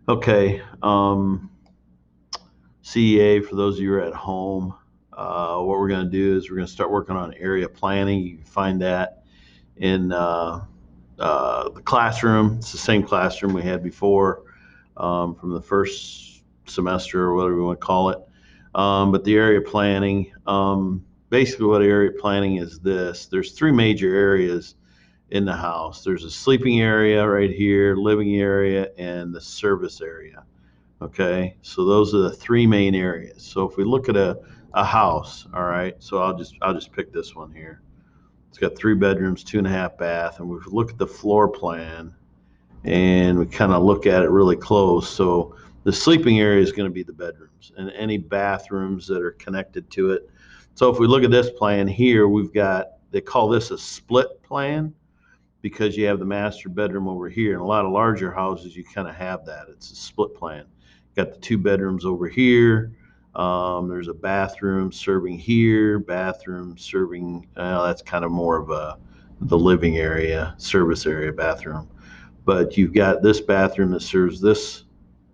Okay, CEA, for those of you who are at home, what we're going to do is we're going to start working on area planning. You can find that in the classroom. It's the same classroom we had before from the first semester or whatever we want to call it. But the area planning, basically what area planning is this. There's three major areas in the house. There's a sleeping area right here, living area, and the service area. Okay, so those are the three main areas. So if we look at a house, all right, so I'll just pick this one here. It's got 3 bedrooms, 2.5 bath, and we look at the floor plan and we kind of look at it really close. So the sleeping area is going to be the bedrooms and any bathrooms that are connected to it. So if we look at this plan here, we've got, they call this a split plan because you have the master bedroom over here. In a lot of larger houses, you kind of have that. It's a split plan. Got the 2 bedrooms over here. There's a bathroom serving here, bathroom serving, that's kind of more of the living area, service area bathroom. But you've got this bathroom that serves this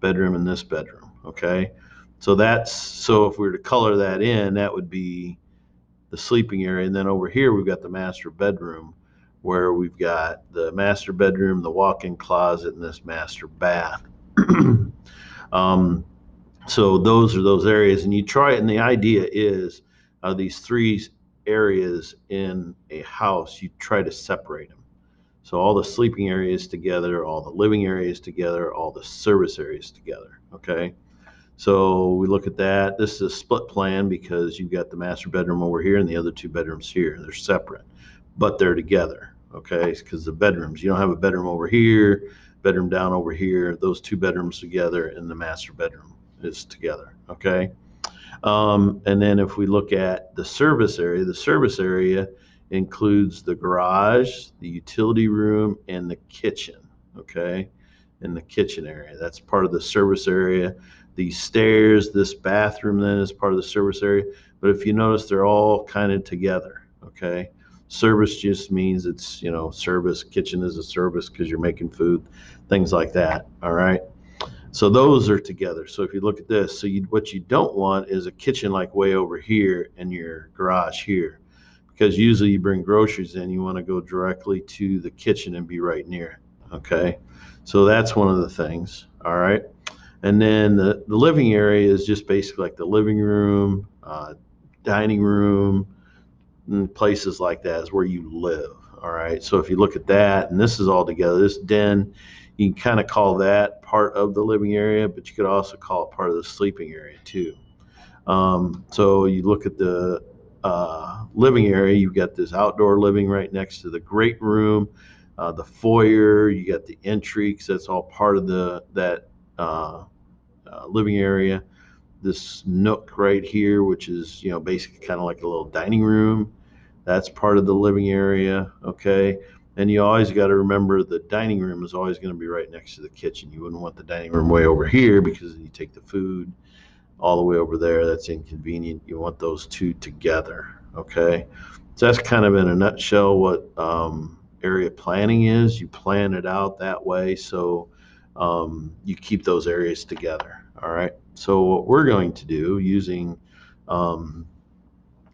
bedroom and this bedroom, okay? So if we were to color that in, that would be the sleeping area. And then over here, we've got the master bedroom where we've got the master bedroom, the walk-in closet, and this master bath. um, so those are those areas, and you try it. And the idea is these three areas in a house, you try to separate them. So all the sleeping areas together, all the living areas together, all the service areas together. Okay. So we look at that. This is a split plan because you've got the master bedroom over here and the other 2 bedrooms here. They're separate, but they're together. Okay, because the bedrooms, you don't have a bedroom over here, bedroom down over here. Those 2 bedrooms together, and the master bedroom is together. Okay, and then if we look at the service area includes the garage, the utility room, and the kitchen. Okay, in the kitchen area, that's part of the service area. These stairs, this bathroom then is part of the service area. But if you notice, they're all kind of together. Okay, service just means it's, service. Kitchen is a service because you're making food, things like that. All right. So those are together. So if you look at this, what you don't want is a kitchen like way over here and your garage here, because usually you bring groceries in, you want to go directly to the kitchen and be right near it. Okay, so that's one of the things. All right, and then the living area is just basically like the living room, dining room, and places like that is where you live. All right. So if you look at that, and this is all together, this den, you can kind of call that part of the living area, but you could also call it part of the sleeping area too. So you look at the living area, you've got this outdoor living right next to the great room, the foyer, you got the entry, because that's all part of that living area. This nook right here, which is, basically kind of like a little dining room. That's part of the living area, okay? And you always got to remember the dining room is always going to be right next to the kitchen. You wouldn't want the dining room way over here because you take the food all the way over there. That's inconvenient. You want those two together, okay? So that's kind of in a nutshell what area planning is. You plan it out that way so you keep those areas together, all right? So what we're going to do using um,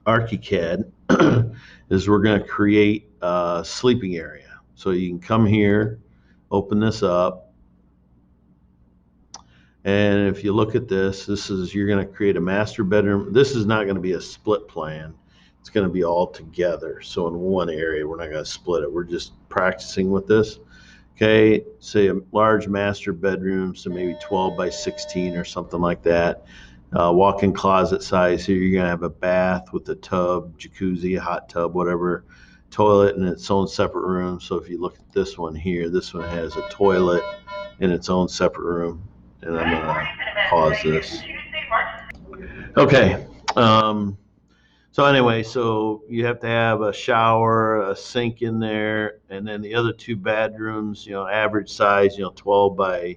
ArchiCAD is we're going to create a sleeping area. So you can come here, open this up, and if you look at you're going to create a master bedroom. This is not going to be a split plan. It's going to be all together. So in one area, we're not going to split it. We're just practicing with this. Okay, say a large master bedroom, so maybe 12 by 16 or something like that. Walk-in closet size here. You're gonna have a bath with a tub, jacuzzi, a hot tub, whatever, toilet in its own separate room. So if you look at this one here, this one has a toilet in its own separate room. And I'm gonna pause this. Okay. So anyway, so you have to have a shower, a sink in there, and then the other 2 bedrooms, average size, 12 by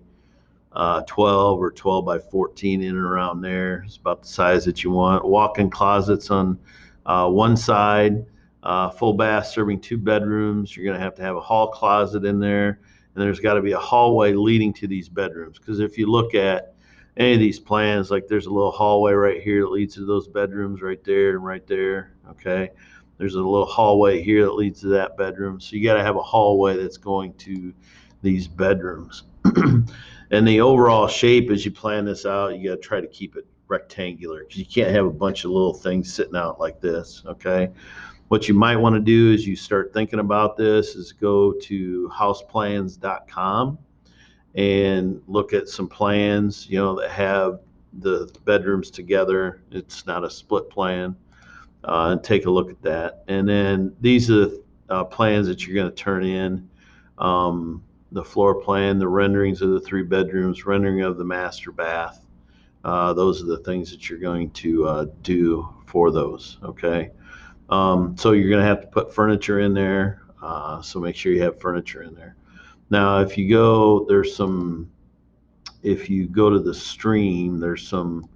12 or 12 by 14 in and around there. It's about the size that you want. Walk-in closets on one side, full bath serving 2 bedrooms. You're going to have a hall closet in there, and there's got to be a hallway leading to these bedrooms. Because if you look at any of these plans, like there's a little hallway right here that leads to those bedrooms right there and right there. Okay, there's a little hallway here that leads to that bedroom. So you got to have a hallway that's going to these bedrooms. And the overall shape, as you plan this out, you got to try to keep it rectangular, because you can't have a bunch of little things sitting out like this. Okay, what you might want to do is you start thinking about this is go to houseplans.com and look at some plans, that have the bedrooms together. It's not a split plan, and take a look at that. And then these are the plans that you're going to turn in. The floor plan, the renderings of the 3 bedrooms, rendering of the master bath. Those are the things that you're going to do for those. Okay. So you're going to have to put furniture in there. So make sure you have furniture in there. Now, if you go to the stream, there's some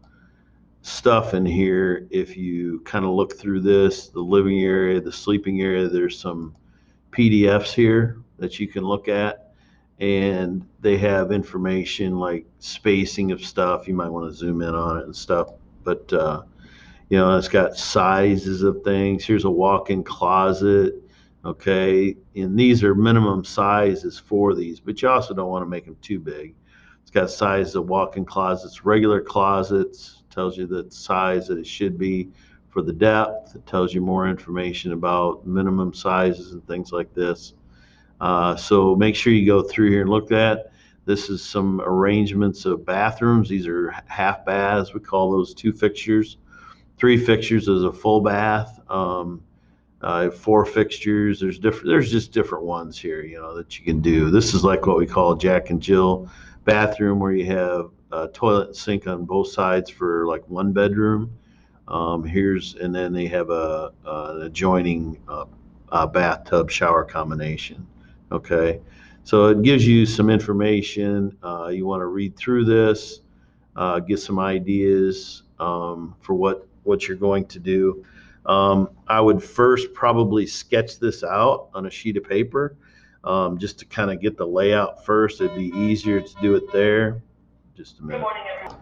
stuff in here. If you kind of look through this, the living area, the sleeping area, there's some PDFs here that you can look at, and they have information like spacing of stuff. You might want to zoom in on it and stuff, but it's got sizes of things. Here's a walk-in closet. Okay, and these are minimum sizes for these, but you also don't want to make them too big. It's got size of walk-in closets, regular closets, tells you the size that it should be for the depth. It tells you more information about minimum sizes and things like this. So make sure you go through here and look at. This is some arrangements of bathrooms. These are half baths. We call those 2 fixtures. 3 fixtures is a full bath. 4 fixtures. There's just different ones here, that you can do. This is like what we call a Jack and Jill bathroom, where you have a toilet and sink on both sides for like 1 bedroom. And then they have an adjoining bathtub shower combination. Okay, so it gives you some information. You want to read through this, get some ideas for what you're going to do. I would first probably sketch this out on a sheet of paper, just to kind of get the layout first. It'd be easier to do it there. Just a minute. Good morning, everyone.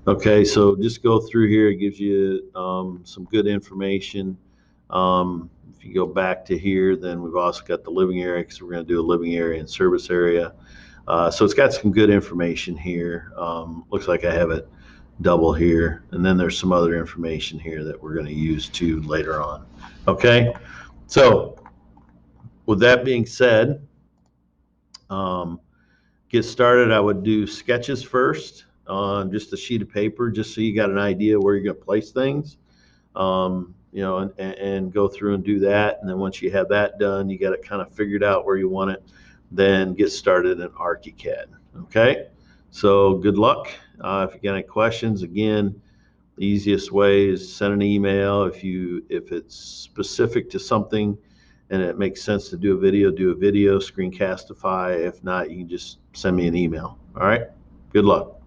Okay, so just go through here. It gives you some good information. If you go back to here, then we've also got the living area, because we're going to do a living area and service area. So it's got some good information here. Looks like I have it double here, and then there's some other information here that we're going to use too later on. Okay, so with that being said, get started. I would do sketches first on just a sheet of paper, just so you got an idea where you're going to place things, and go through and do that. And then once you have that done, you got it kind of figured out where you want it, then get started in ArchiCAD. Okay, so good luck. If you got any questions, again, the easiest way is send an email. If it's specific to something and it makes sense to do a video, Screencastify. If not, you can just send me an email. All right, good luck.